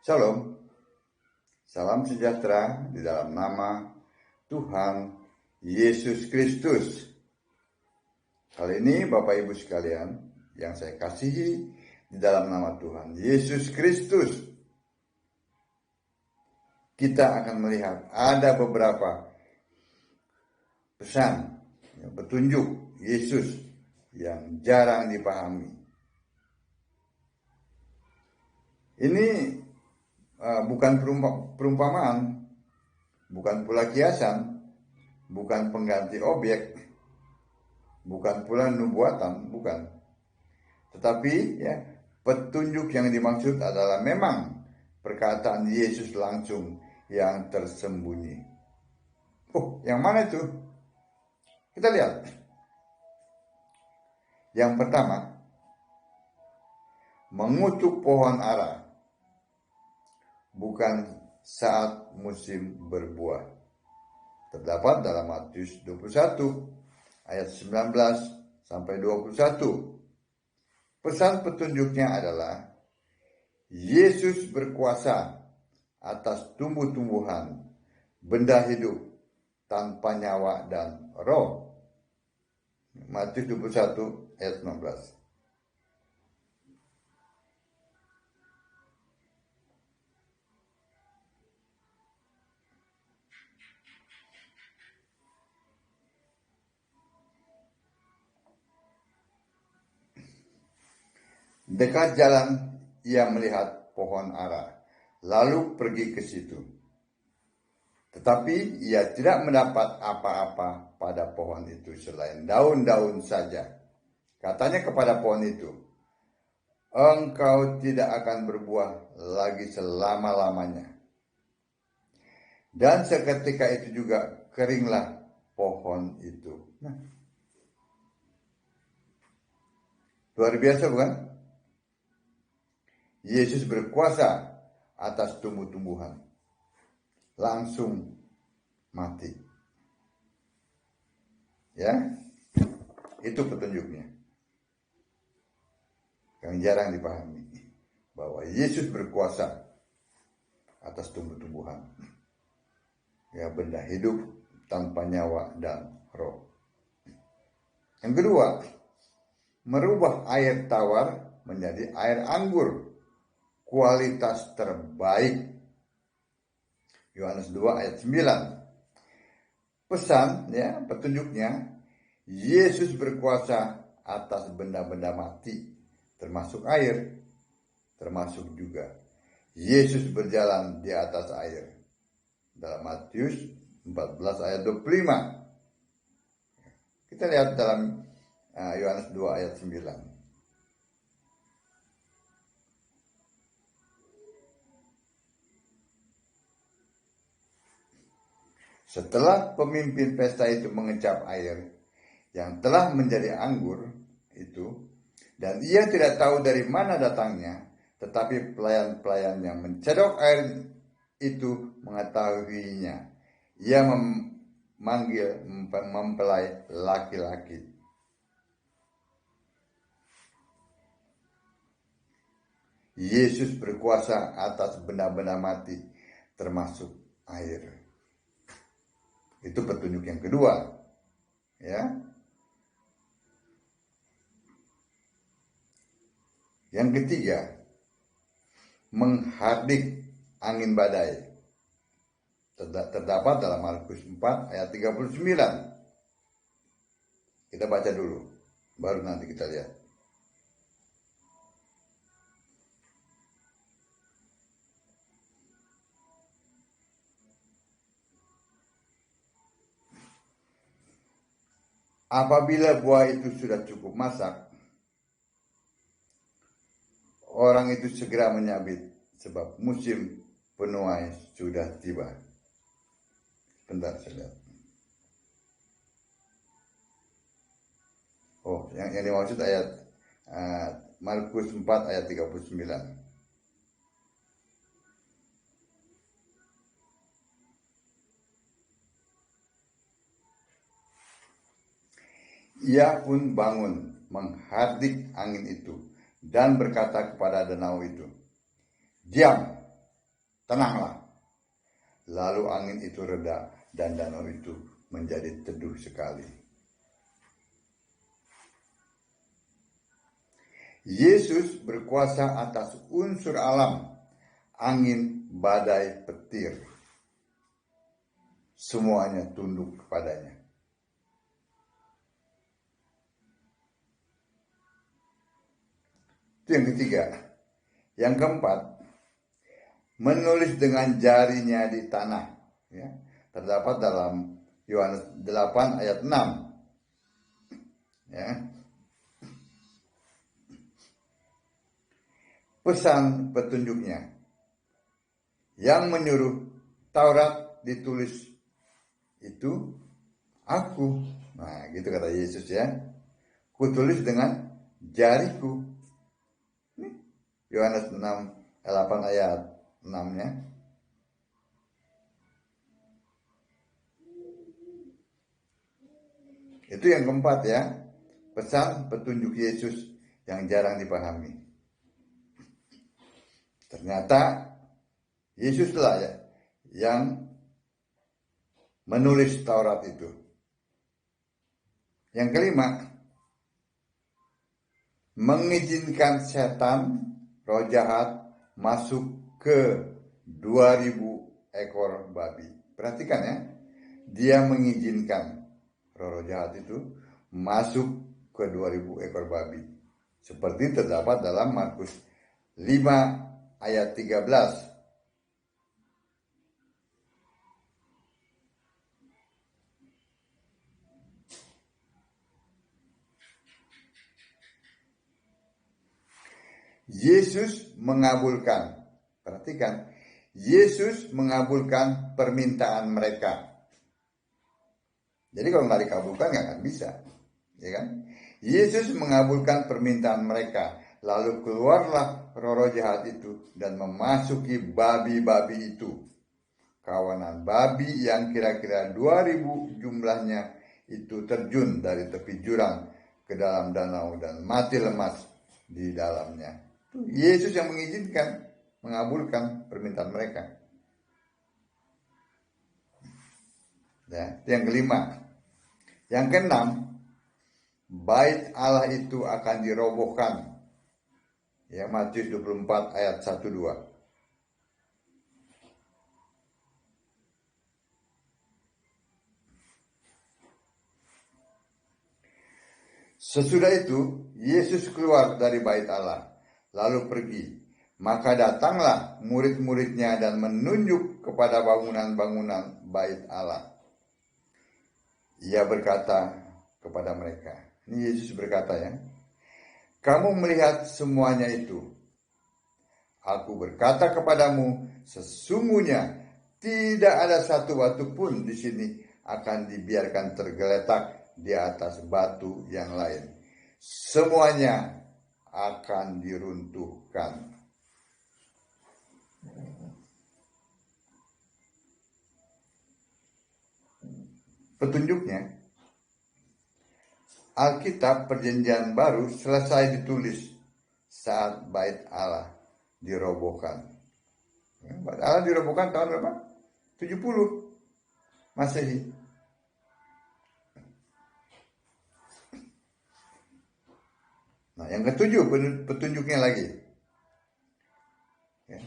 Shalom, salam sejahtera di dalam nama Tuhan Yesus Kristus. Kali ini Bapak Ibu sekalian yang saya kasihi di dalam nama Tuhan Yesus Kristus, kita akan melihat ada beberapa pesan, petunjuk Yesus yang jarang dipahami. Ini bukan perumpamaan, bukan pula kiasan, bukan pengganti objek, bukan pula nubuatan, bukan. Tetapi petunjuk yang dimaksud adalah memang perkataan Yesus langsung yang tersembunyi. Yang mana itu? Kita lihat. Yang pertama, mengutuk pohon ara bukan saat musim berbuah. Terdapat dalam Matius 21 ayat 19 sampai 21. Pesan petunjuknya adalah Yesus berkuasa atas tumbuh-tumbuhan, benda hidup tanpa nyawa dan roh. Matius 21 ayat 19. Dekat jalan ia melihat pohon ara, lalu pergi ke situ. Tetapi ia tidak mendapat apa-apa pada pohon itu selain daun-daun saja. Katanya kepada pohon itu, "Engkau tidak akan berbuah lagi selama-lamanya." Dan seketika itu juga keringlah pohon itu. Luar biasa bukan? Yesus berkuasa atas tumbuh-tumbuhan. Langsung mati. Itu petunjuknya. Yang jarang dipahami. Bahwa Yesus berkuasa atas tumbuh-tumbuhan. Benda hidup tanpa nyawa dan roh. Yang kedua, merubah air tawar menjadi air anggur kualitas terbaik. Yohanes 2 ayat 9. Pesan, petunjuknya, Yesus berkuasa atas benda-benda mati, termasuk air, termasuk juga Yesus berjalan di atas air. Dalam Matius 14 ayat 25. Kita lihat dalam Yohanes 2 ayat 9. Setelah pemimpin pesta itu mengecap air yang telah menjadi anggur itu, dan ia tidak tahu dari mana datangnya, tetapi pelayan-pelayan yang mencedok air itu mengetahuinya. Ia memanggil mempelai laki-laki. Yesus berkuasa atas benda-benda mati, termasuk air. Itu petunjuk yang kedua. Yang ketiga, menghardik angin badai. Terdapat dalam Markus 4 ayat 39. Kita baca dulu, baru nanti kita lihat. Apabila buah itu sudah cukup masak, orang itu segera menyabit, sebab musim penuai sudah tiba. Bentar saya lihat. Yang dimaksud ayat Markus 4 ayat 39. Ia pun bangun menghardik angin itu dan berkata kepada danau itu, "Diam, tenanglah. Lalu angin itu reda dan danau itu menjadi teduh sekali. Yesus berkuasa atas unsur alam, angin, badai, petir. Semuanya tunduk kepadanya. Itu yang ketiga. Yang keempat, menulis dengan jarinya di tanah. Ya, terdapat dalam Yohanes 8 ayat 6. Ya. Pesan petunjuknya yang menyuruh Taurat ditulis itu aku. Nah, gitu kata Yesus ya. Kutulis dengan jariku. Yohanes 8 ayat 6-nya. Itu yang keempat ya. Pesan petunjuk Yesus yang jarang dipahami. Ternyata Yesuslah ya yang menulis Taurat itu. Yang kelima, mengizinkan setan, roh jahat masuk ke 2000 ekor babi. Perhatikan ya, dia mengizinkan roh jahat itu masuk ke 2000 ekor babi. Seperti terdapat dalam Markus 5 ayat 13. Yesus mengabulkan, perhatikan, Yesus mengabulkan permintaan mereka. Jadi kalau nggak dikabulkan nggak akan bisa, ya kan? Yesus mengabulkan permintaan mereka, lalu keluarlah roh jahat itu dan memasuki babi-babi itu. Kawanan babi yang kira-kira 2000 jumlahnya itu terjun dari tepi jurang ke dalam danau dan mati lemas di dalamnya. Yesus yang mengizinkan, mengabulkan permintaan mereka. Ya, yang kelima. Yang keenam, bait Allah itu akan dirobohkan. Ya, Matius 24 ayat 1-2. Sesudah itu, Yesus keluar dari bait Allah, lalu pergi. Maka datanglah murid-muridnya dan menunjuk kepada bangunan-bangunan bait Allah. Ia berkata kepada mereka, ini Yesus berkata ya, kamu melihat semuanya itu. Aku berkata kepadamu, sesungguhnya tidak ada satu batu pun di sini akan dibiarkan tergeletak di atas batu yang lain. Semuanya akan diruntuhkan. Petunjuknya, Alkitab Perjanjian Baru selesai ditulis saat bait Allah dirobohkan. Bait Allah dirobohkan tahun berapa? 70 Masehi. Nah, yang ketujuh petunjuknya lagi. Ya,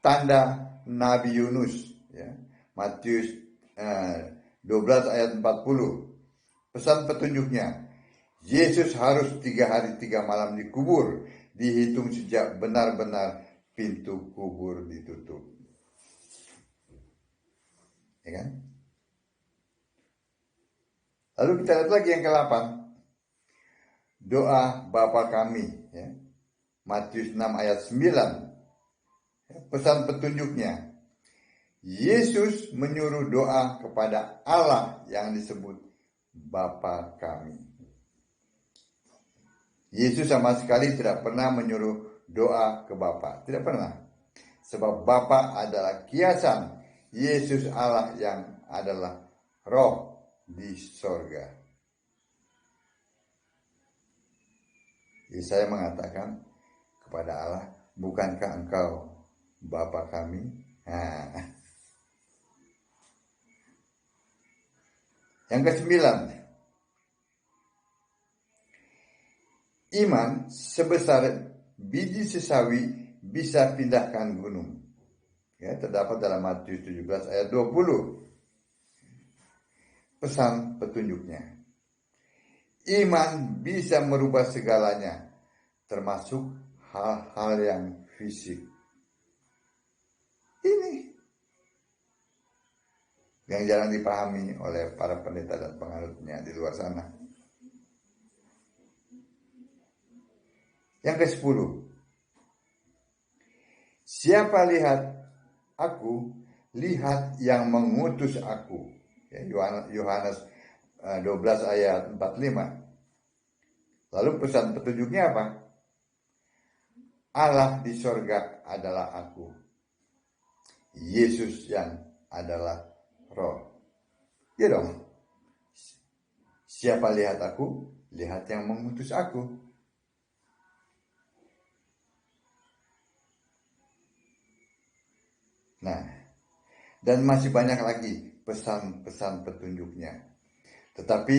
tanda Nabi Yunus. Ya, Matius 12 ayat 40. Pesan petunjuknya, Yesus harus 3 hari 3 malam dikubur, dihitung sejak benar-benar pintu kubur ditutup. Ya kan? Lalu kita lihat lagi yang ke-8. Doa Bapa kami, ya. Matius 6 ayat 9. Pesan petunjuknya, Yesus menyuruh doa kepada Allah yang disebut Bapa kami. Yesus sama sekali tidak pernah menyuruh doa ke Bapa, tidak pernah. Sebab Bapa adalah kiasan Yesus Allah yang adalah roh di sorga. Yesaya mengatakan kepada Allah, bukankah engkau Bapa kami? Nah, yang ke-9, iman sebesar biji sesawi bisa pindahkan gunung. Ya, terdapat dalam Matius 17 ayat 20. Pesan petunjuknya. Iman bisa merubah segalanya, termasuk hal-hal yang fisik. Ini yang jarang dipahami oleh para pendeta dan penganutnya di luar sana. Yang ke-10, siapa lihat aku, lihat yang mengutus aku. Ya, Yohanes 12 ayat 45. Lalu pesan petunjuknya apa? Allah di sorga adalah aku, Yesus yang adalah Roh. Ya dong. Siapa lihat aku? Lihat yang mengutus aku. Nah, dan masih banyak lagi pesan-pesan petunjuknya. Tetapi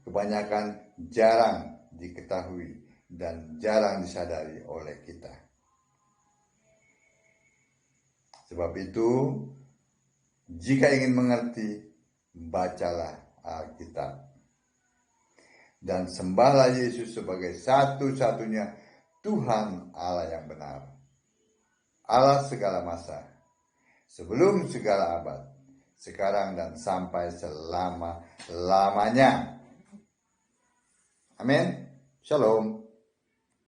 kebanyakan jarang diketahui dan jarang disadari oleh kita. Sebab itu, jika ingin mengerti, bacalah Alkitab. Dan sembahlah Yesus sebagai satu-satunya Tuhan Allah yang benar. Allah segala masa, sebelum segala abad, sekarang dan sampai selama-lamanya. Amin. Shalom.